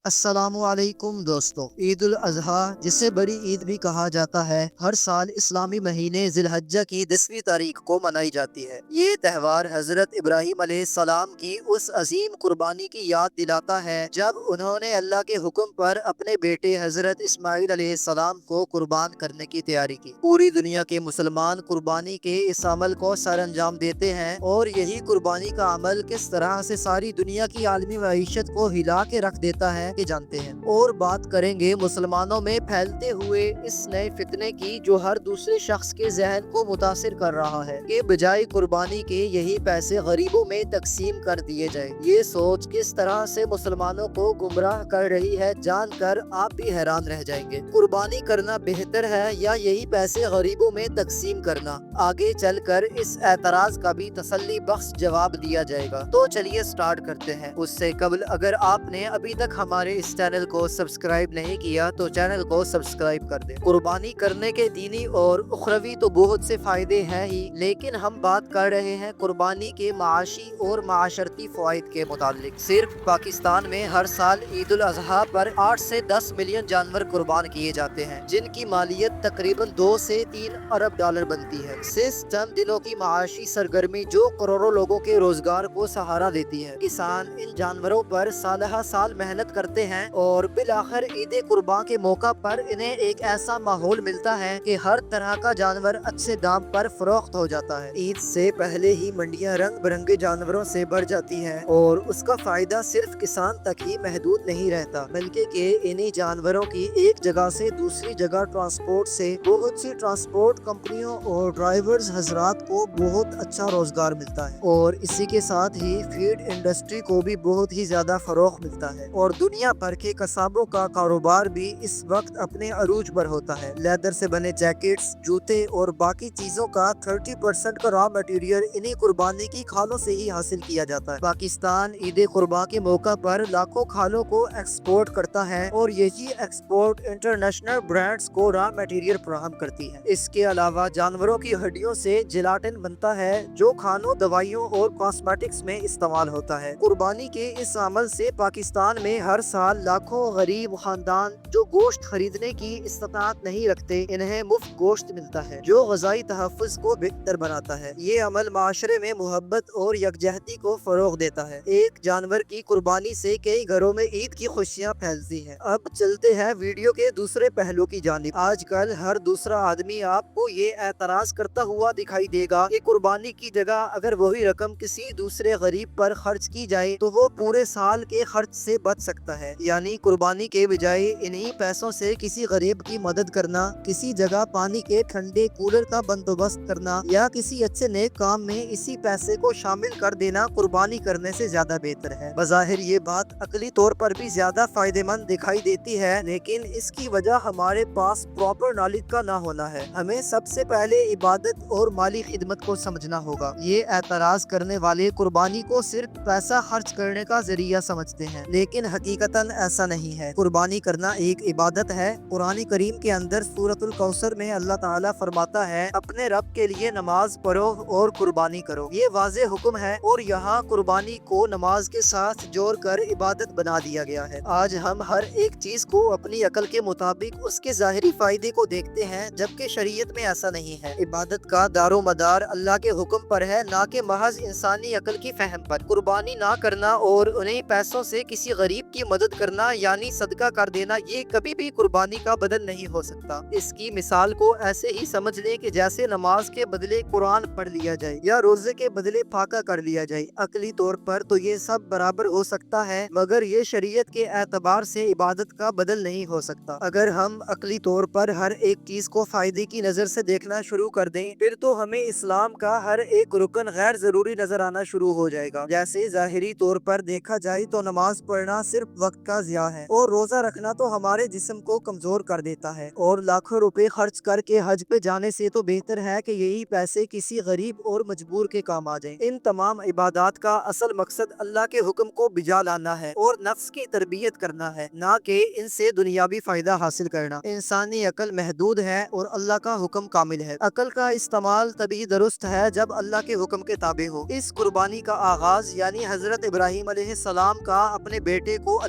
السلام علیکم دوستو، عید الاضحیٰ جسے بڑی عید بھی کہا جاتا ہے ہر سال اسلامی مہینے ذی الحجہ کی 10ویں تاریخ کو منائی جاتی ہے۔ یہ تہوار حضرت ابراہیم علیہ السلام کی اس عظیم قربانی کی یاد دلاتا ہے جب انہوں نے اللہ کے حکم پر اپنے بیٹے حضرت اسماعیل علیہ السلام کو قربان کرنے کی تیاری کی۔ پوری دنیا کے مسلمان قربانی کے اس عمل کو سر انجام دیتے ہیں، اور یہی قربانی کا عمل کس طرح سے ساری دنیا کی عالمی معیشت کو ہلا کے رکھ دیتا ہے کہ جانتے ہیں۔ اور بات کریں گے مسلمانوں میں پھیلتے ہوئے اس نئے فتنے کی جو ہر دوسرے شخص کے ذہن کو متاثر کر رہا ہے کہ بجائے قربانی کے یہی پیسے غریبوں میں تقسیم کر دیے جائیں۔ یہ سوچ کس طرح سے مسلمانوں کو گمراہ کر رہی ہے جان کر آپ بھی حیران رہ جائیں گے۔ قربانی کرنا بہتر ہے یا یہی پیسے غریبوں میں تقسیم کرنا؟ آگے چل کر اس اعتراض کا بھی تسلی بخش جواب دیا جائے گا، تو چلیے سٹارٹ کرتے ہیں۔ اس سے قبل اگر آپ نے ابھی تک ہمارے اس چینل کو سبسکرائب نہیں کیا تو چینل کو سبسکرائب کر دیں۔ قربانی کرنے کے دینی اور اخروی تو بہت سے فائدے ہیں ہی، لیکن ہم بات کر رہے ہیں قربانی کے معاشی اور معاشرتی فوائد کے متعلق۔ صرف پاکستان میں ہر سال عید الاضحیٰ پر 8 سے 10 ملین جانور قربان کیے جاتے ہیں، جن کی مالیت تقریباً 2 سے 3 ارب ڈالر بنتی ہے۔ صرف چند دنوں کی معاشی سرگرمی جو کروڑوں لوگوں کے روزگار کو سہارا دیتی ہے۔ کسان ان جانوروں پر سالہ سال محنت کرتے ہیں، اور بالآخر عید قربان کے موقع پر انہیں ایک ایسا ماحول ملتا ہے کہ ہر طرح کا جانور اچھے دام پر فروخت ہو جاتا ہے۔ عید سے پہلے ہی منڈیاں رنگ برنگے جانوروں سے بھر جاتی ہیں، اور اس کا فائدہ صرف کسان تک ہی محدود نہیں رہتا، بلکہ کہ انہی جانوروں کی ایک جگہ سے دوسری جگہ ٹرانسپورٹ سے بہت سی ٹرانسپورٹ کمپنیوں اور ڈرائیورز حضرات کو بہت اچھا روزگار ملتا ہے، اور اسی کے ساتھ ہی فیڈ انڈسٹری کو بھی بہت ہی زیادہ فروغ ملتا ہے، اور دنیا بھر کے قصابوں کا کاروبار بھی اس وقت اپنے عروج پر ہوتا ہے۔ لیدر سے بنے جیکٹس، جوتے اور باقی چیزوں کا 30% کا را مٹیریل انہی قربانی کی کھالوں سے ہی حاصل کیا جاتا ہے۔ پاکستان عید قربان کے موقع پر لاکھوں کھالوں کو ایکسپورٹ کرتا ہے، اور یہی ایکسپورٹ انٹرنیشنل برانڈز کو را مٹیریل فراہم کرتی ہے۔ اس کے علاوہ جانوروں کی ہڈیوں سے جیلاٹن بنتا ہے جو کھانوں، دوائیوں اور کاسمیٹکس میں استعمال ہوتا ہے۔ قربانی کے اس عمل سے پاکستان میں ہر سال لاکھوں غریب خاندان جو گوشت خریدنے کی استطاعت نہیں رکھتے، انہیں مفت گوشت ملتا ہے جو غذائی تحفظ کو بہتر بناتا ہے۔ یہ عمل معاشرے میں محبت اور یکجہتی کو فروغ دیتا ہے۔ ایک جانور کی قربانی سے کئی گھروں میں عید کی خوشیاں پھیلتی ہیں۔ اب چلتے ہیں ویڈیو کے دوسرے پہلو کی جانب۔ آج کل ہر دوسرا آدمی آپ کو یہ اعتراض کرتا ہوا دکھائی دے گا کہ قربانی کی جگہ اگر وہی رقم کسی دوسرے غریب پر خرچ کی جائے تو وہ پورے سال کے خرچ سے بچ سکتا ہے۔ یعنی قربانی کے بجائے انہی پیسوں سے کسی غریب کی مدد کرنا، کسی جگہ پانی کے ٹھنڈے کولر کا بندوبست کرنا، یا کسی اچھے نیک کام میں اسی پیسے کو شامل کر دینا قربانی کرنے سے زیادہ بہتر ہے۔ بظاہر یہ بات عقلی طور پر بھی زیادہ فائدہ مند دکھائی دیتی ہے، لیکن اس کی وجہ ہمارے پاس پراپر نالج کا نہ ہونا ہے۔ ہمیں سب سے پہلے عبادت اور مالی خدمت کو سمجھنا ہوگا۔ یہ اعتراض کرنے والے قربانی کو صرف پیسہ خرچ کرنے کا ذریعہ سمجھتے ہیں، لیکن حقیقتاً ایسا نہیں ہے۔ قربانی کرنا ایک عبادت ہے۔ قرآن کریم کے اندر سورۃ الکوثر میں اللہ تعالیٰ فرماتا ہے، اپنے رب کے لیے نماز پڑھو اور قربانی کرو۔ یہ واضح حکم ہے، اور یہاں قربانی کو نماز کے ساتھ جوڑ کر عبادت بنا دیا گیا ہے۔ آج ہم ہر ایک چیز کو اپنی عقل کے مطابق اس کے ظاہری فائدے کو دیکھتے ہیں، جبکہ شریعت میں ایسا نہیں ہے۔ عبادت کا دار و مدار اللہ کے حکم پر ہے، نہ کہ محض انسانی عقل کی فہم پر۔ قربانی نہ کرنا اور انہیں پیسوں سے کسی غریب کی مدد کرنا یعنی صدقہ کر دینا، یہ کبھی بھی قربانی کا بدل نہیں ہو سکتا۔ اس کی مثال کو ایسے ہی سمجھ لیں کہ جیسے نماز کے بدلے قرآن پڑھ لیا جائے یا روزے کے بدلے فاقہ کر لیا جائے۔ عقلی طور پر تو یہ سب برابر ہو سکتا ہے، مگر یہ شریعت کے اعتبار سے عبادت کا بدل نہیں ہو سکتا۔ اگر ہم عقلی طور پر ہر ایک چیز کو فائدے کی نظر سے دیکھنا شروع کر دیں، پھر تو ہمیں اسلام کا ہر ایک رکن غیر ضروری نظر آنا شروع ہو جائے گا۔ جیسے ظاہری طور پر دیکھا جائے تو نماز پڑھنا صرف وقت کا ضیاع ہے، اور روزہ رکھنا تو ہمارے جسم کو کمزور کر دیتا ہے، اور لاکھوں روپے خرچ کر کے حج پہ جانے سے تو بہتر ہے کہ یہی پیسے کسی غریب اور مجبور کے کام آ جائیں۔ ان تمام عبادات کا اصل مقصد اللہ کے حکم کو بجا لانا ہے اور نفس کی تربیت کرنا ہے، نہ کہ ان سے دنیاوی فائدہ حاصل کرنا۔ انسانی عقل محدود ہے اور اللہ کا حکم کامل ہے۔ عقل کا استعمال تبھی درست ہے جب اللہ کے حکم کے تابع ہو۔ اس قربانی کا آغاز یعنی حضرت ابراہیم علیہ السلام کا اپنے بیٹے کو